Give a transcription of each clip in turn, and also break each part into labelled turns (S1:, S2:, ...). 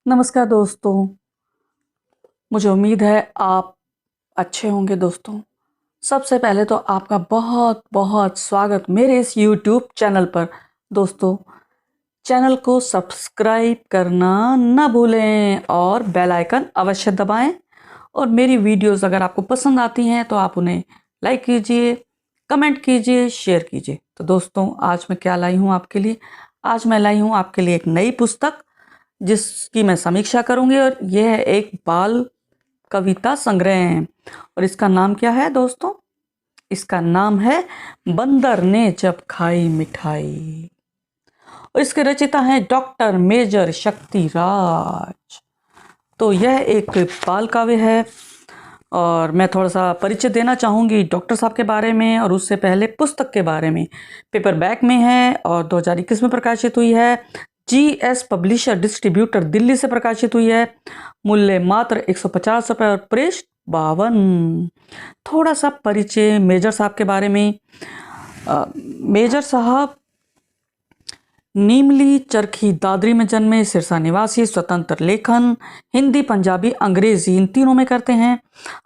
S1: नमस्कार दोस्तों। मुझे उम्मीद है आप अच्छे होंगे दोस्तों। सबसे पहले तो आपका बहुत बहुत स्वागत मेरे इस YouTube चैनल पर। दोस्तों, चैनल को सब्सक्राइब करना ना भूलें और बेल आइकन अवश्य दबाएं। और मेरी वीडियोस अगर आपको पसंद आती हैं तो आप उन्हें लाइक कीजिए, कमेंट कीजिए, शेयर कीजिए। तो दोस्तों, आज मैं क्या लाई हूँ आपके लिए? आज मैं लाई हूँ आपके लिए एक नई पुस्तक जिसकी मैं समीक्षा करूंगी, और यह है एक बाल कविता संग्रह है। और इसका नाम क्या है दोस्तों? इसका नाम है बंदर ने जब खाई मिठाई। और इसके रचयिता हैं डॉक्टर मेजर शक्ति राज। तो यह एक बाल काव्य है और मैं थोड़ा सा परिचय देना चाहूँगी डॉक्टर साहब के बारे में, और उससे पहले पुस्तक के बारे में। पेपर बैक में है और 2021 में प्रकाशित हुई है। GS पब्लिशर डिस्ट्रीब्यूटर दिल्ली से प्रकाशित हुई है। मूल्य मात्र 150 रुपये और पृष्ठ 52। थोड़ा सा परिचय मेजर साहब के बारे में। मेजर साहब नीमली चरखी दादरी में जन्मे, सिरसा निवासी, स्वतंत्र लेखन हिंदी, पंजाबी, अंग्रेजी इन तीनों में करते हैं।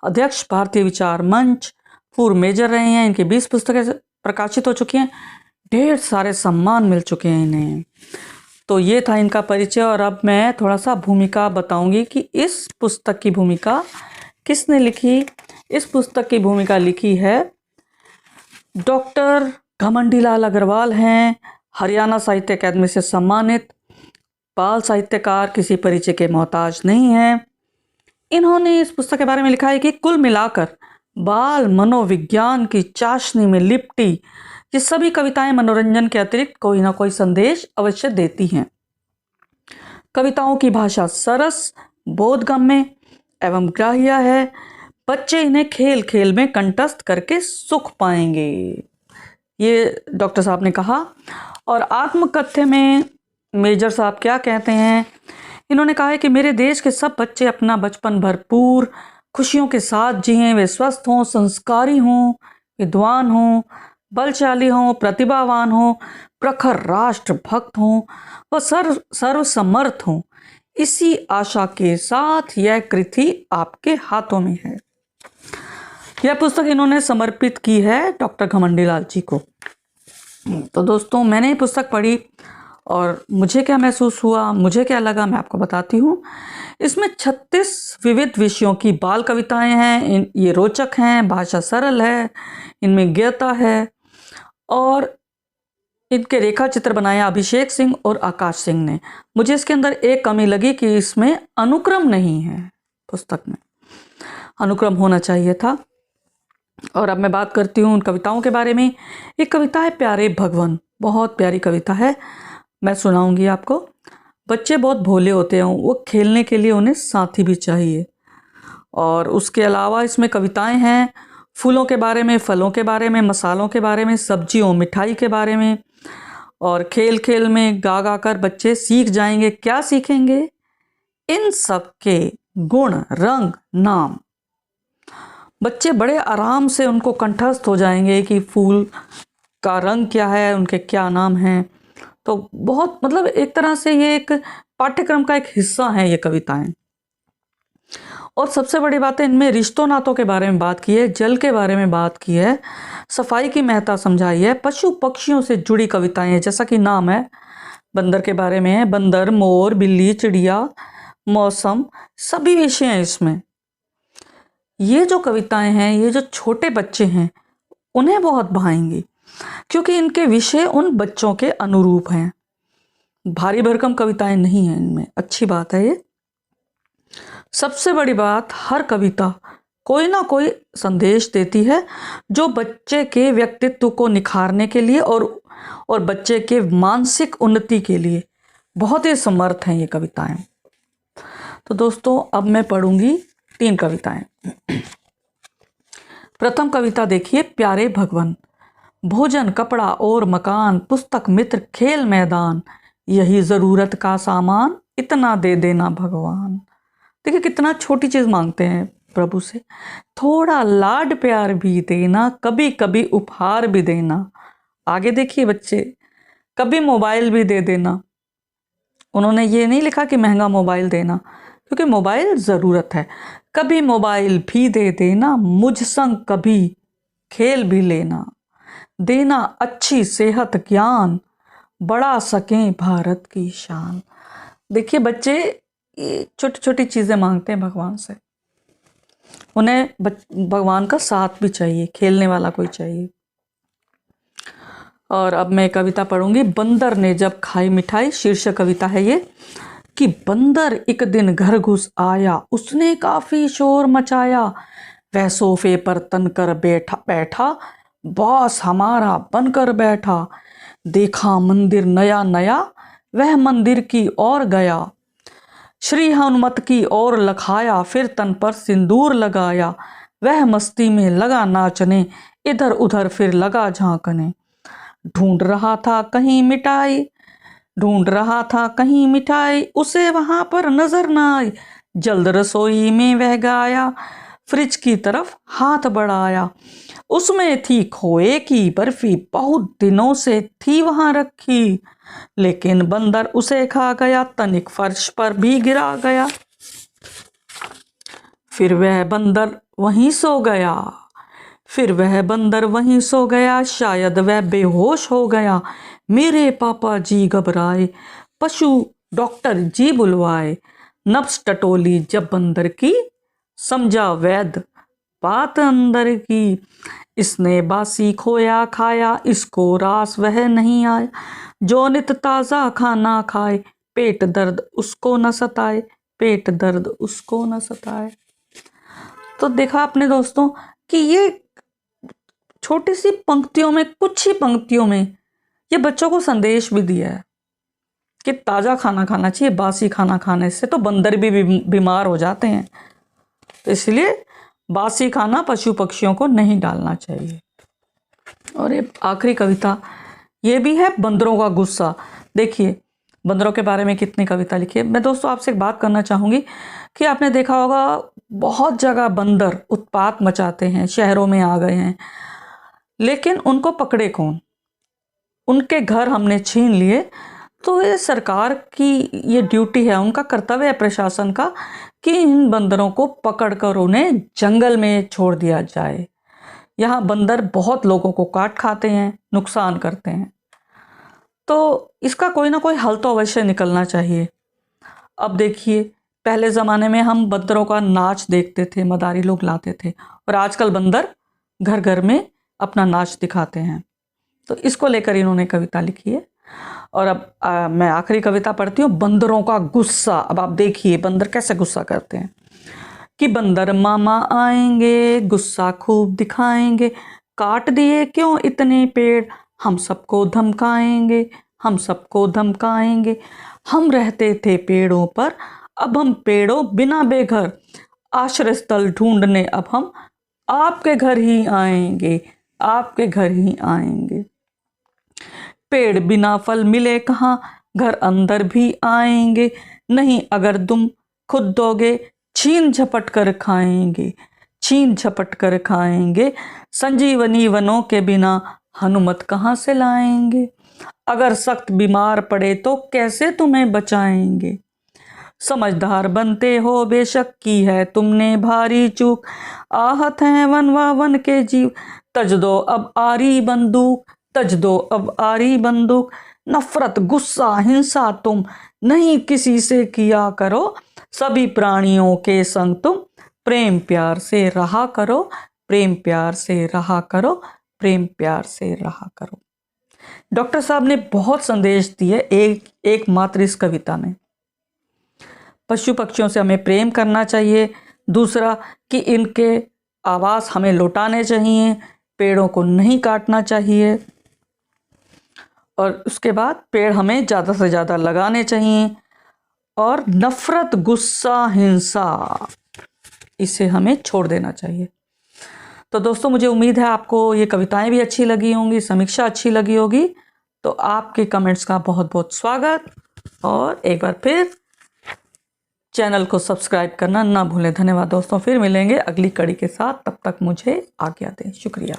S1: अध्यक्ष भारतीय विचार मंच, पूर्व मेजर रहे हैं। इनके 20 पुस्तकें प्रकाशित हो चुकी हैं, ढेर सारे सम्मान मिल चुके हैं इन्हें। तो ये था इनका परिचय। और अब मैं थोड़ा सा भूमिका बताऊंगी कि इस पुस्तक की भूमिका किसने लिखी। इस पुस्तक की भूमिका लिखी है डॉक्टर घमंडीलाल अग्रवाल हैं, हरियाणा साहित्य अकादमी से सम्मानित बाल साहित्यकार, किसी परिचय के मोहताज नहीं हैं। इन्होंने इस पुस्तक के बारे में लिखा है कि कुल मिलाकर बाल मनोविज्ञान की चाशनी में लिपटी ये सभी कविताएं मनोरंजन के अतिरिक्त कोई ना कोई संदेश अवश्य देती हैं। कविताओं की भाषा सरस, बोधगम्य एवं ग्राह्य है। बच्चे इन्हें खेल खेल में कंठस्थ करके सुख पाएंगे, ये डॉक्टर साहब ने कहा। और आत्मकथ्य में मेजर साहब क्या कहते हैं? इन्होंने कहा है कि मेरे देश के सब बच्चे अपना बचपन भरपूर खुशियों के साथ जिएं। वे स्वस्थ हों, संस्कारी हों, विद्वान हों, बलशाली हों, प्रतिभावान हों, प्रखर राष्ट्रभक्त हों व सर्वसमर्थ हों। इसी आशा के साथ यह कृति आपके हाथों में है। यह पुस्तक इन्होंने समर्पित की है डॉक्टर घमंडीलाल जी को। तो दोस्तों, मैंने ये पुस्तक पढ़ी और मुझे क्या महसूस हुआ, मुझे क्या लगा, मैं आपको बताती हूँ। इसमें 36 विविध विषयों की बाल कविताएं हैं। ये रोचक हैं, भाषा सरल है, इनमें गहता है। और इनके रेखा चित्र बनाए अभिषेक सिंह और आकाश सिंह ने। मुझे इसके अंदर एक कमी लगी कि इसमें अनुक्रम नहीं है। पुस्तक में अनुक्रम होना चाहिए था। और अब मैं बात करती हूँ उन कविताओं के बारे में। एक कविता है प्यारे भगवन, बहुत प्यारी कविता है, मैं सुनाऊंगी आपको। बच्चे बहुत भोले होते हैं, वो खेलने के लिए उन्हें साथी भी चाहिए। और उसके अलावा इसमें कविताएं हैं फूलों के बारे में, फलों के बारे में, मसालों के बारे में, सब्जियों मिठाई के बारे में। और खेल खेल में गा गा कर बच्चे सीख जाएंगे। क्या सीखेंगे? इन सब के गुण, रंग, नाम। बच्चे बड़े आराम से उनको कंठस्थ हो जाएंगे कि फूल का रंग क्या है, उनके क्या नाम हैं। तो बहुत मतलब एक तरह से ये एक पाठ्यक्रम का एक हिस्सा है ये कविताएं। और सबसे बड़ी बात है, इनमें रिश्तों नातों के बारे में बात की है, जल के बारे में बात की है, सफाई की महत्ता समझाई है, पशु पक्षियों से जुड़ी कविताएं हैं। जैसा कि नाम है, बंदर के बारे में है। बंदर, मोर, बिल्ली, चिड़िया, मौसम, सभी विषय हैं इसमें। ये जो कविताएं हैं, ये जो छोटे बच्चे हैं उन्हें बहुत भाएंगी, क्योंकि इनके विषय उन बच्चों के अनुरूप हैं। भारी भरकम कविताएं नहीं हैं इनमें, अच्छी बात है ये। सबसे बड़ी बात, हर कविता कोई ना कोई संदेश देती है जो बच्चे के व्यक्तित्व को निखारने के लिए और बच्चे के मानसिक उन्नति के लिए बहुत ही समर्थ हैं ये कविताएं। तो दोस्तों, अब मैं पढ़ूंगी 3 कविताएं। प्रथम कविता देखिए, प्यारे भगवन। भोजन, कपड़ा और मकान, पुस्तक, मित्र, खेल मैदान, यही जरूरत का सामान, इतना दे देना भगवान। देखिए कितना छोटी चीज मांगते हैं प्रभु से। थोड़ा लाड प्यार भी देना, कभी कभी उपहार भी देना। आगे देखिए बच्चे, कभी मोबाइल भी दे देना। उन्होंने ये नहीं लिखा कि महंगा मोबाइल देना, क्योंकि मोबाइल ज़रूरत है। कभी मोबाइल भी दे देना, मुझ संग कभी खेल भी लेना, देना अच्छी सेहत ज्ञान, बढ़ा सकें भारत की शान। देखिए बच्चे ये छोटी छोटी चीज़ें मांगते हैं भगवान से, उन्हें भगवान का साथ भी चाहिए, खेलने वाला कोई चाहिए। और अब मैं कविता पढ़ूंगी, बंदर ने जब खाई मिठाई। शीर्षक कविता है ये कि बंदर एक दिन घर घुस आया, उसने काफी शोर मचाया। वह सोफे पर तनकर बैठा, बॉस हमारा बनकर बैठा। देखा मंदिर नया नया, वह मंदिर की ओर गया। श्री हनुमत की ओर लखाया, फिर तन पर सिंदूर लगाया। वह मस्ती में लगा नाचने, इधर उधर फिर लगा झांकने। ढूंढ रहा था कहीं मिठाई, ढूंढ रहा था कहीं मिठाई, उसे वहां पर नजर न आई। जल्द रसोई में वह गया, फ्रिज की तरफ हाथ बढ़ाया। उसमें थी खोए की बर्फी, बहुत दिनों से थी वहां रखी। लेकिन बंदर उसे खा गया, तनिक फर्श पर भी गिरा गया। फिर वह बंदर वहीं सो गया, फिर वह बंदर वहीं सो गया। शायद वह बेहोश हो गया। मेरे पापा जी घबराए, पशु डॉक्टर जी बुलवाए। नब्ज टटोली जब बंदर की, समझा वैद्य बात अंदर की। इसने बासी खोया खाया, इसको रास वह नहीं आया। जो नित ताज़ा खाना खाए, पेट दर्द उसको न सताए, पेट दर्द उसको न सताए। तो देखा आपने दोस्तों कि ये छोटी सी पंक्तियों में, कुछ ही पंक्तियों में ये बच्चों को संदेश भी दिया है कि ताज़ा खाना खाना चाहिए, बासी खाना खाने से तो बंदर भी बीमार हो जाते हैं। तो इसलिए बासी खाना पशु पक्षियों को नहीं डालना चाहिए। और ये आखिरी कविता ये भी है, बंदरों का गुस्सा। देखिए बंदरों के बारे में कितनी कविता लिखी है। मैं दोस्तों आपसे एक बात करना चाहूँगी कि आपने देखा होगा बहुत जगह बंदर उत्पात मचाते हैं, शहरों में आ गए हैं, लेकिन उनको पकड़े कौन? उनके घर हमने छीन लिए। तो ये सरकार की ये ड्यूटी है, उनका कर्तव्य है प्रशासन का कि इन बंदरों को पकड़कर उन्हें जंगल में छोड़ दिया जाए। यहाँ बंदर बहुत लोगों को काट खाते हैं, नुकसान करते हैं, तो इसका कोई ना कोई हल तो अवश्य निकलना चाहिए। अब देखिए पहले ज़माने में हम बंदरों का नाच देखते थे, मदारी लोग लाते थे, और आजकल बंदर घर घर में अपना नाच दिखाते हैं। तो इसको लेकर इन्होंने कविता लिखी है। और अब मैं आखिरी कविता पढ़ती हूँ, बंदरों का गुस्सा। अब आप देखिए बंदर कैसे गुस्सा करते हैं कि बंदर मामा आएंगे, गुस्सा खूब दिखाएंगे। काट दिए क्यों इतने पेड़, हम सबको धमकाएंगे, हम सबको धमकाएंगे। हम रहते थे पेड़ों पर, अब हम पेड़ों बिना बेघर। आश्रय स्थल ढूंढने अब हम आपके घर ही आएंगे, आपके घर ही आएंगे। पेड़ बिना फल मिले कहाँ, घर अंदर भी आएंगे। नहीं अगर तुम खुद दोगे, छीन झपट कर खाएंगे, छीन झपट कर खाएंगे। संजीवनी वनों के बिना हनुमत कहाँ से लाएंगे। अगर सख्त बीमार पड़े तो कैसे तुम्हें बचाएंगे। समझदार बनते हो बेशक, की है तुमने भारी चूक। आहत हैं वनवा वन के जीव, तज दो अब आरी बंदूक, तज दो अब आरी बंदूक। नफरत गुस्सा हिंसा तुम नहीं किसी से किया करो। सभी प्राणियों के संग तुम प्रेम प्यार से रहा करो, प्रेम प्यार से रहा करो, प्रेम प्यार से रहा करो। डॉक्टर साहब ने बहुत संदेश दिए एक मात्र इस कविता में। पशु पक्षियों से हमें प्रेम करना चाहिए। दूसरा कि इनके आवास हमें लौटाने चाहिए, पेड़ों को नहीं काटना चाहिए। और उसके बाद पेड़ हमें ज़्यादा से ज़्यादा लगाने चाहिए। और नफरत गुस्सा हिंसा इसे हमें छोड़ देना चाहिए। तो दोस्तों मुझे उम्मीद है आपको ये कविताएं भी अच्छी लगी होंगी, समीक्षा अच्छी लगी होगी। तो आपके कमेंट्स का बहुत बहुत स्वागत, और एक बार फिर चैनल को सब्सक्राइब करना ना भूलें। धन्यवाद दोस्तों, फिर मिलेंगे अगली कड़ी के साथ, तब तक मुझे आज्ञा दें। शुक्रिया।